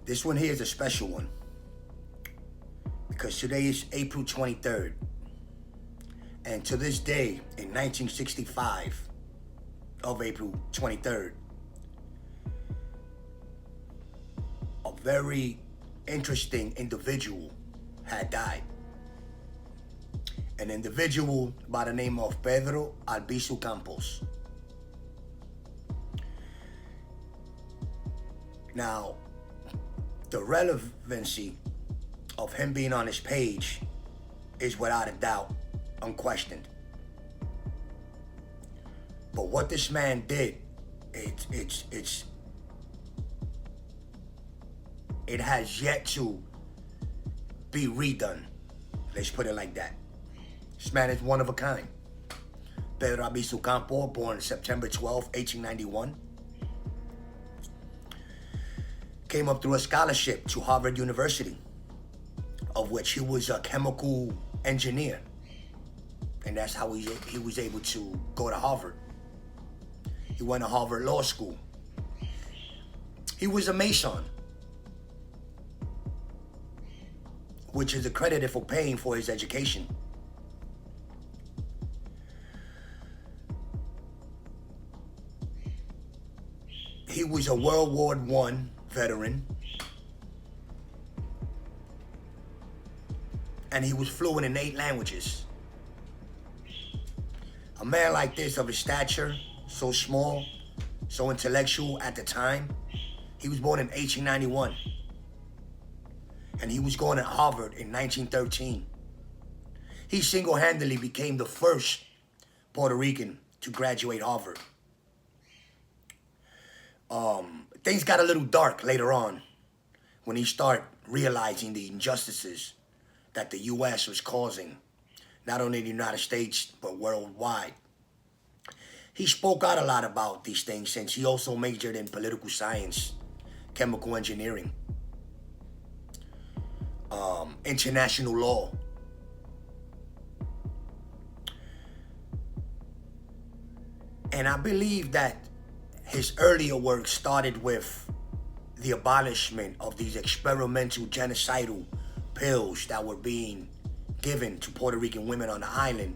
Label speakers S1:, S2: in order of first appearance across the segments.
S1: This one here is a special one because today is April 23rd. And to this day, in 1965 of April 23rd, a very interesting individual had died. An individual by the name of Pedro Albizu Campos. Now, the relevancy of him being on this page is without a doubt unquestioned. But what this man did, it has yet to be redone. Let's put it like that. This man is one of a kind. Pedro Albizu Campos, born September 12, 1891. Came up through a scholarship to Harvard University, of which he was a chemical engineer. And that's how he was able to go to Harvard. He went to Harvard Law School. He was a Mason, which is accredited for paying for his education. He was a World War I veteran, and he was fluent in 8 languages. A man like this, of his stature, so small, so intellectual at the time, he was born in 1891, and he was going to Harvard in 1913. He single-handedly became the first Puerto Rican to graduate Harvard. Things got a little dark later on when he started realizing the injustices that the U.S. was causing, not only in the United States, but worldwide. He spoke out a lot about these things since he also majored in political science, chemical engineering, international law. And I believe that his earlier work started with the abolishment of these experimental genocidal pills that were being given to Puerto Rican women on the island,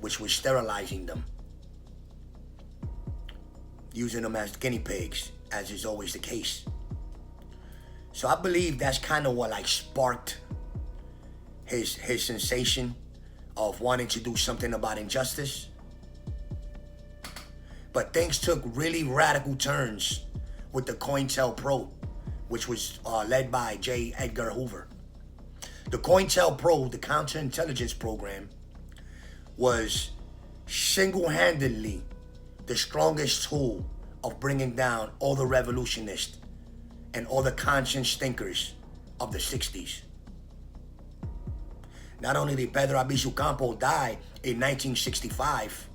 S1: which was sterilizing them, using them as guinea pigs, as is always the case. So I believe that's kind of what sparked his sensation of wanting to do something about injustice. But things took really radical turns with the COINTELPRO, which was led by J. Edgar Hoover. The COINTELPRO, the counterintelligence program, was single-handedly the strongest tool of bringing down all the revolutionists and all the conscience thinkers of the 60s. Not only did Pedro Albizu Campos die in 1965,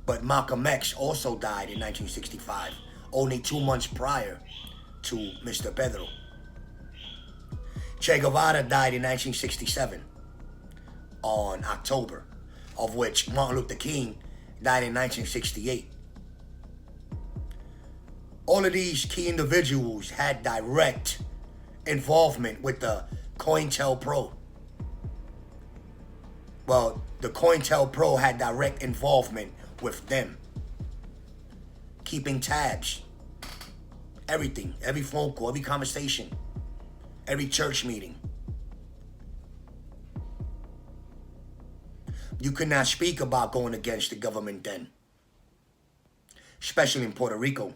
S1: but Malcolm X also died in 1965, only 2 months prior to Mr. Pedro. Che Guevara died in 1967 on October, of which Martin Luther King died in 1968. All of these key individuals had direct involvement with the COINTELPRO. Well, the COINTELPRO had direct involvement with them, keeping tabs, everything, every phone call, every conversation, every church meeting. You could not speak about going against the government then, especially in Puerto Rico.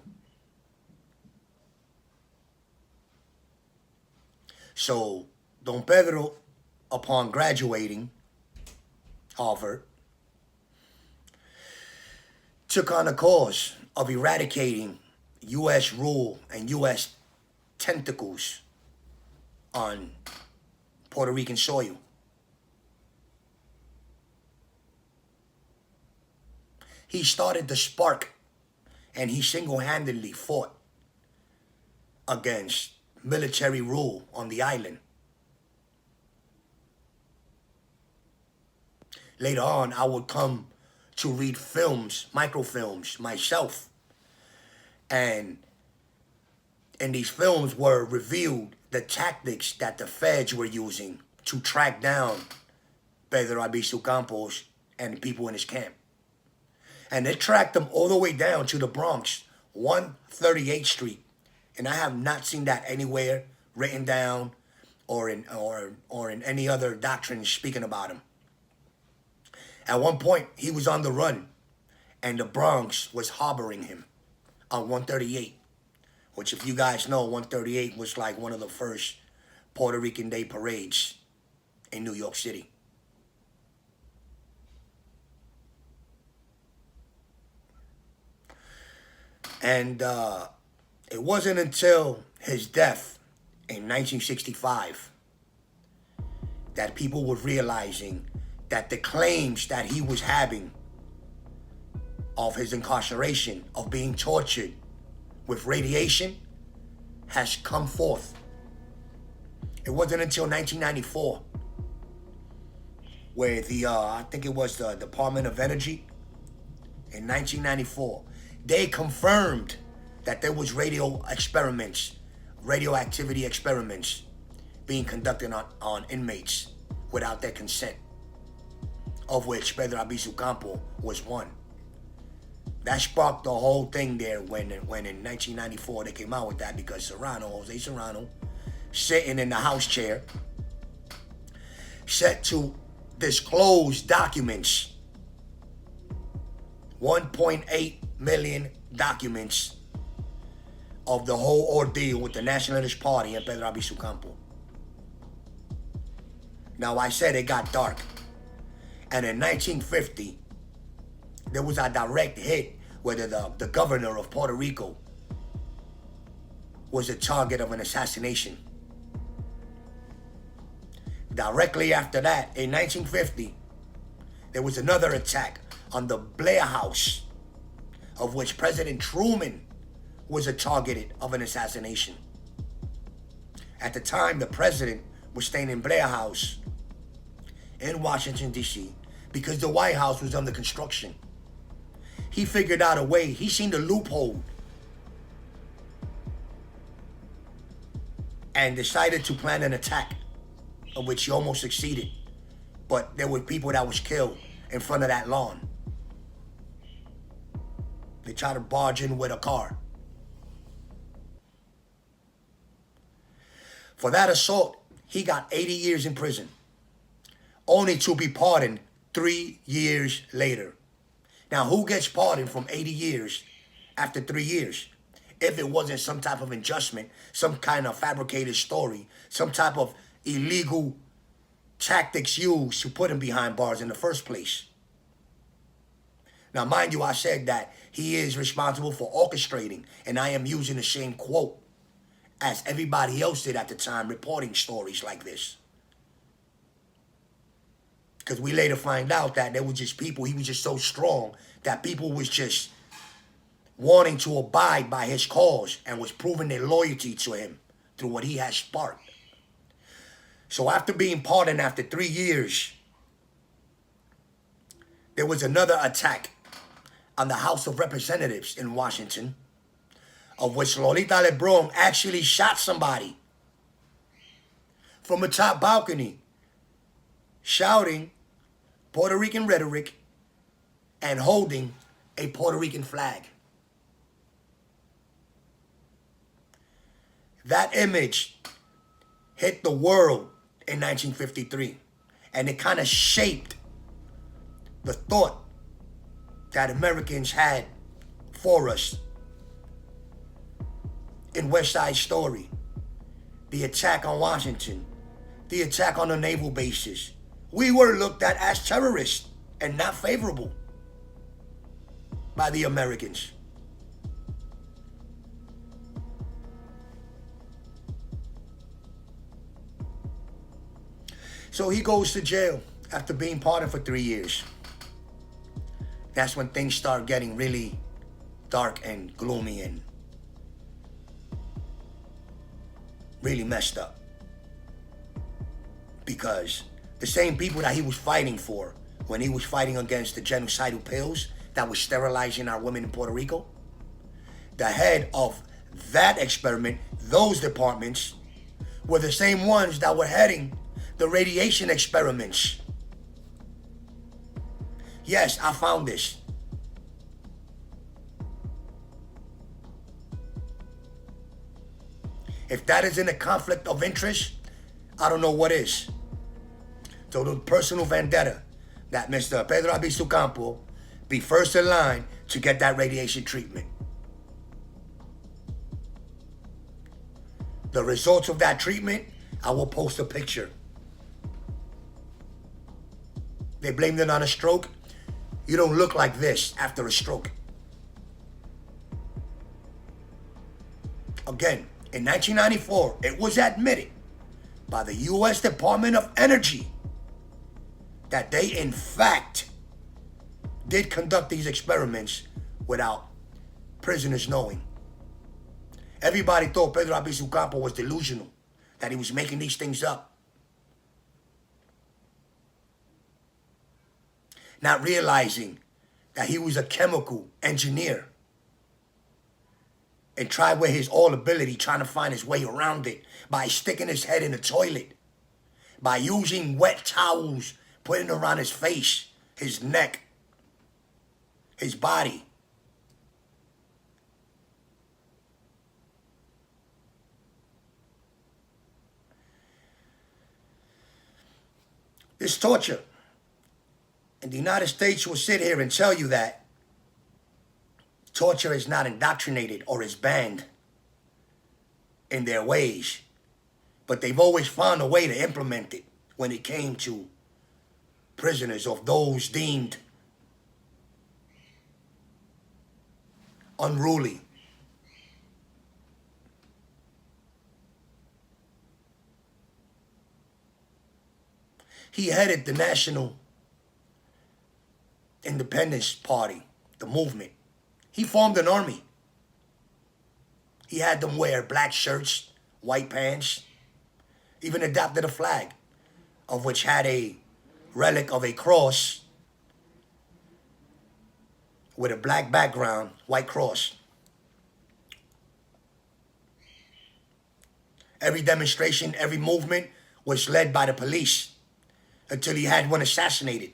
S1: So Don Pedro, upon graduating Harvard, took on the cause of eradicating U.S. rule and U.S. tentacles on Puerto Rican soil. He started the spark, and he single-handedly fought against military rule on the island. Later on, I would come to read films, microfilms, myself. And in these films were revealed the tactics that the feds were using to track down Pedro Albizu Campos and the people in his camp. And they tracked them all the way down to the Bronx, 138th Street. And I have not seen that anywhere written down or in any other doctrine speaking about him. At one point, he was on the run, and the Bronx was harboring him on 138, which, if you guys know, 138 was like one of the first Puerto Rican Day parades in New York City. And it wasn't until his death in 1965 that people were realizing that the claims that he was having of his incarceration, of being tortured with radiation, has come forth. It wasn't until 1994 where I think it was the Department of Energy, in 1994, they confirmed that there was radioactivity experiments being conducted on inmates without their consent, of which Pedro Albizu Campos was one. That sparked the whole thing there when in 1994 they came out with that, because Jose Serrano, sitting in the House chair, set to disclose documents, 1.8 million documents of the whole ordeal with the Nationalist Party and Pedro Albizu Campos. Now, I said it got dark. And in 1950, there was a direct hit where the governor of Puerto Rico was a target of an assassination. Directly after that, in 1950, there was another attack on the Blair House, of which President Truman was a target of an assassination. At the time, the president was staying in Blair House in Washington, D.C., because the White House was under construction. He figured out a way. He seen the loophole and decided to plan an attack, of which he almost succeeded. But there were people that was killed in front of that lawn. They tried to barge in with a car. For that assault, he got 80 years in prison, only to be pardoned 3 years later. Now, who gets pardoned from 80 years after 3 years? If it wasn't some type of adjustment, some kind of fabricated story, some type of illegal tactics used to put him behind bars in the first place. Now, mind you, I said that he is responsible for orchestrating, and I am using the same quote as everybody else did at the time reporting stories like this. Because we later find out that there were just people, he was just so strong that people was just wanting to abide by his cause and was proving their loyalty to him through what he had sparked. So after being pardoned after 3 years, there was another attack on the House of Representatives in Washington, of which Lolita Lebron actually shot somebody from a top balcony, shouting Puerto Rican rhetoric and holding a Puerto Rican flag. That image hit the world in 1953, and it kind of shaped the thought that Americans had for us in West Side Story, the attack on Washington, the attack on the naval bases. We were looked at as terrorists and not favorable by the Americans. So he goes to jail after being pardoned for 3 years. That's when things start getting really dark and gloomy and really messed up. Because the same people that he was fighting for when he was fighting against the genocidal pills that was sterilizing our women in Puerto Rico, the head of that experiment, those departments, were the same ones that were heading the radiation experiments. Yes, I found this. If that isn't a conflict of interest, I don't know what is. So the personal vendetta that Mr. Pedro Albizu Campos be first in line to get that radiation treatment. The results of that treatment, I will post a picture. They blamed it on a stroke. You don't look like this after a stroke. Again, in 1994, it was admitted by the U.S. Department of Energy that they, in fact, did conduct these experiments without prisoners knowing. Everybody thought Pedro Albizu Campos was delusional, that he was making these things up. Not realizing that he was a chemical engineer and tried with his all ability trying to find his way around it by sticking his head in the toilet, by using wet towels, putting around his face, his neck, his body. This torture. And the United States will sit here and tell you that torture is not indoctrinated or is banned in their ways. But they've always found a way to implement it when it came to prisoners of those deemed unruly. He headed the National Independence Party, the movement. He formed an army. He had them wear black shirts, white pants, even adopted a flag, of which had a relic of a cross with a black background, white cross. Every demonstration, every movement was led by the police until he had one assassinated.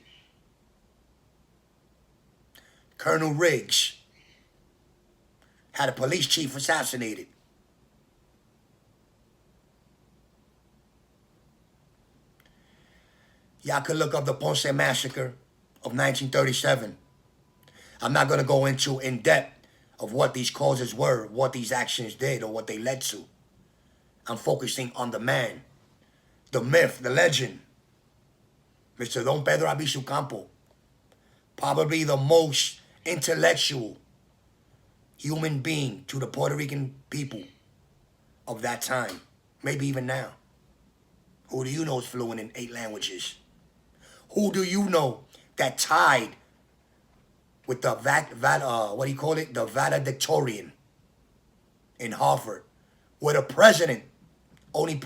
S1: Colonel Riggs had a police chief assassinated. Y'all could look up the Ponce Massacre of 1937. I'm not going to go into in depth of what these causes were, what these actions did, or what they led to. I'm focusing on the man, the myth, the legend, Mr. Don Pedro Albizu Campos, probably the most intellectual human being to the Puerto Rican people of that time, maybe even now. Who do you know is fluent in 8 languages? Who do you know that tied with the the valedictorian in Harvard, with a president only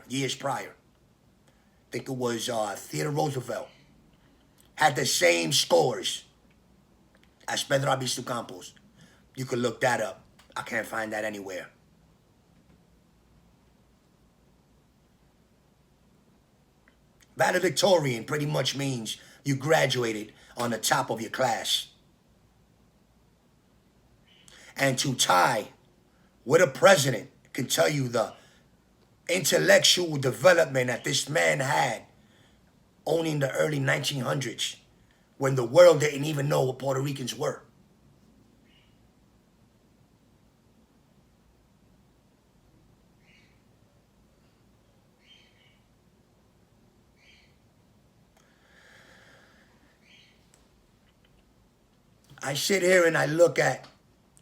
S1: years prior? I think it was Theodore Roosevelt, had the same scores as Pedro Albizu Campos. You could look that up. I can't find that anywhere. Valedictorian pretty much means you graduated on the top of your class. And to tie with a president can tell you the intellectual development that this man had only in the early 1900s, when the world didn't even know what Puerto Ricans were. I sit here and I look at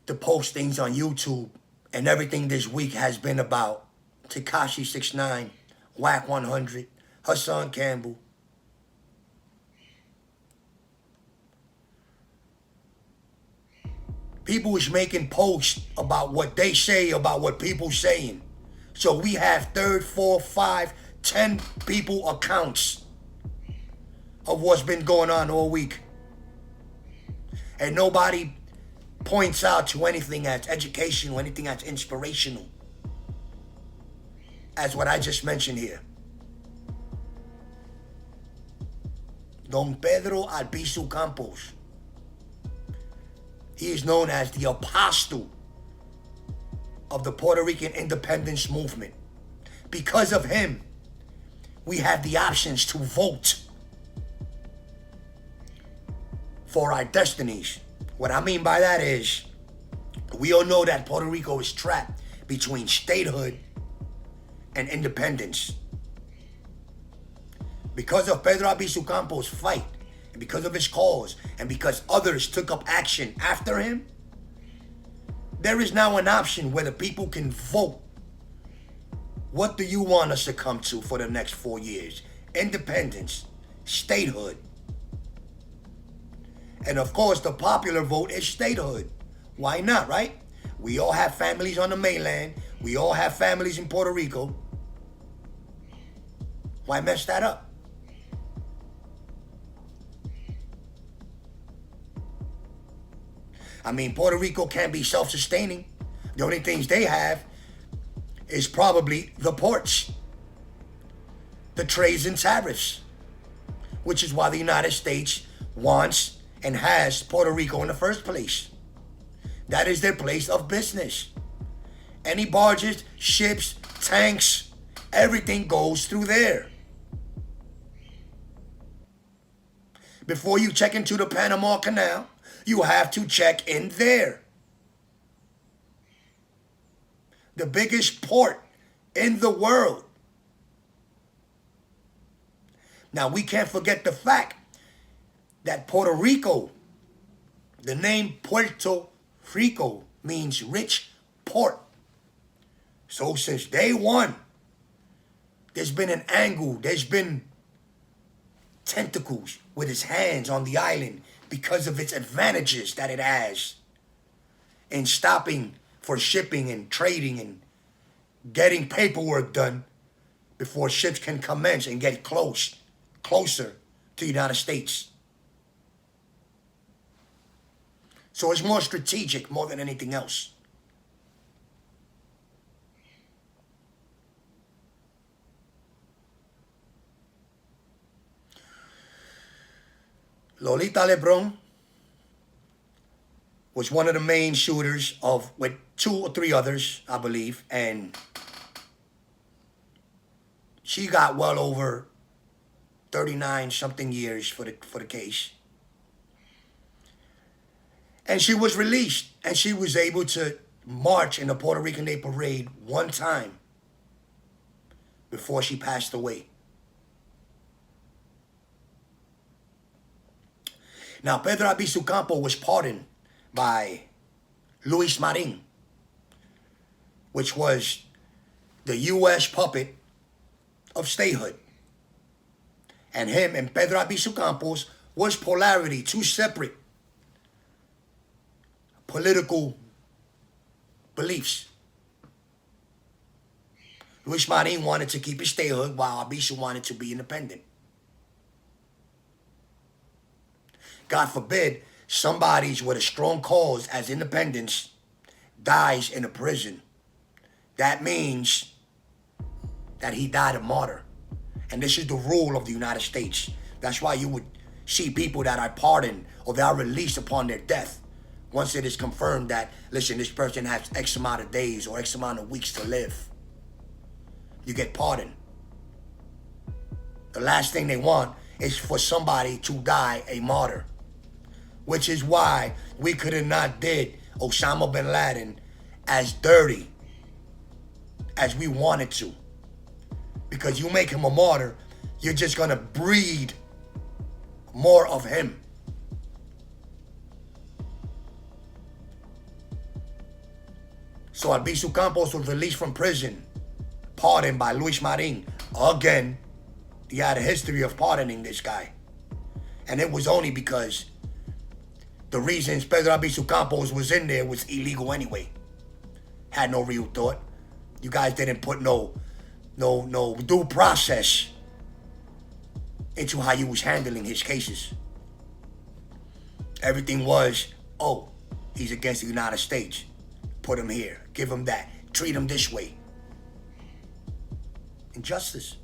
S1: the postings on YouTube, and everything this week has been about Tekashi 6ix9ine, Whack 100, Hassan Campbell. People is making posts about what they say about what people saying. So we have 3, 4, 5, 10 people accounts of what's been going on all week. And nobody points out to anything that's educational, anything that's inspirational, as what I just mentioned here. Don Pedro Albizu Campos. He is known as the apostle of the Puerto Rican independence movement. Because of him, we have the options to vote for our destinies. What I mean by that is, we all know that Puerto Rico is trapped between statehood and independence. Because of Pedro Albizu Campos' fight, and because of his cause, and because others took up action after him, there is now an option where the people can vote. What do you want us to come to for the next 4 years? Independence, statehood. And of course, the popular vote is statehood. Why not, right? We all have families on the mainland. We all have families in Puerto Rico. Why mess that up? I mean, Puerto Rico can't be self-sustaining. The only things they have is probably the ports, the trades and tariffs, which is why the United States wants and has Puerto Rico in the first place. That is their place of business. Any barges, ships, tanks, everything goes through there. Before you check into the Panama Canal, you have to check in there. The biggest port in the world. Now, we can't forget the fact that Puerto Rico, the name Puerto Rico means rich port. So since day one, there's been an angle, there's been tentacles with his hands on the island because of its advantages that it has in stopping for shipping and trading and getting paperwork done before ships can commence and get closer to the United States. So it's more strategic more than anything else. Lolita Lebron was one of the main shooters with 2 or 3 others, I believe, and she got well over 39 something years for the case. And she was released, and she was able to march in the Puerto Rican Day Parade one time before she passed away. Now, Pedro Albizu Campos was pardoned by Luis Marin, which was the U.S. puppet of statehood. And him and Pedro Albizu Campos was polarity, 2 separate political beliefs. Luis Marin wanted to keep his statehood while Albizu wanted to be independent. God forbid, somebody with a strong cause as independence dies in a prison. That means that he died a martyr. And this is the rule of the United States. That's why you would see people that are pardoned or they are released upon their death. Once it is confirmed that, listen, this person has X amount of days or X amount of weeks to live, you get pardoned. The last thing they want is for somebody to die a martyr. Which is why we could have not did Osama bin Laden as dirty as we wanted to. Because you make him a martyr, you're just going to breed more of him. So Albizu Campos was released from prison, pardoned by Luis Marin. Again, he had a history of pardoning this guy. And it was only because the reasons Pedro Albizu Campos was in there was illegal anyway. Had no real thought. You guys didn't put no due process into how you was handling his cases. Everything was, oh, He's against the United States. Put him here. Give him that. Treat him this way. Injustice.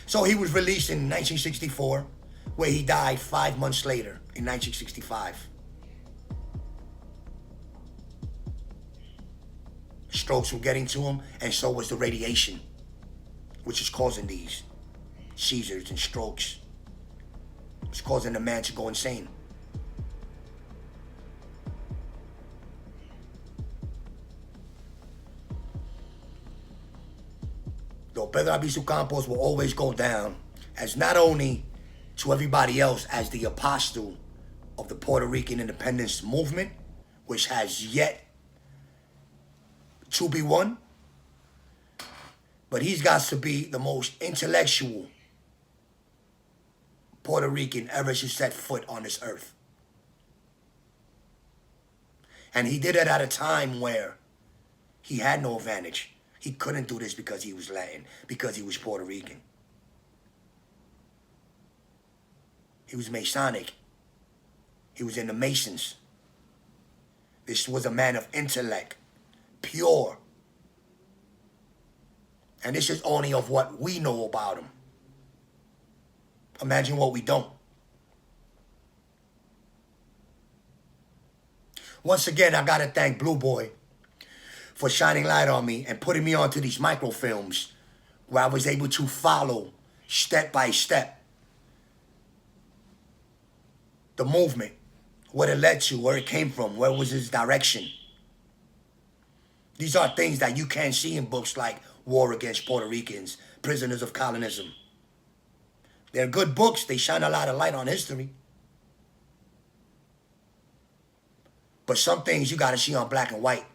S1: So he was released in 1964, where he died 5 months later in 1965. Strokes were getting to him, and so was the radiation, which is causing these seizures and strokes. It's causing the man to go insane. Though Pedro Albizu Campos will always go down as not only to everybody else as the apostle of the Puerto Rican independence movement, which has yet to be won, but he's got to be the most intellectual Puerto Rican ever to set foot on this earth. And he did it at a time where he had no advantage. He couldn't do this because he was Latin, because he was Puerto Rican. He was Masonic. He was in the Masons. This was a man of intellect, pure. And this is only of what we know about him. Imagine what we don't. Once again, I gotta thank Blue Boy for shining light on me and putting me onto these microfilms where I was able to follow step by step the movement, what it led to, where it came from, where was its direction. These are things that you can't see in books like War Against Puerto Ricans, Prisoners of Colonism. They're good books. They shine a lot of light on history. But some things you got to see on black and white.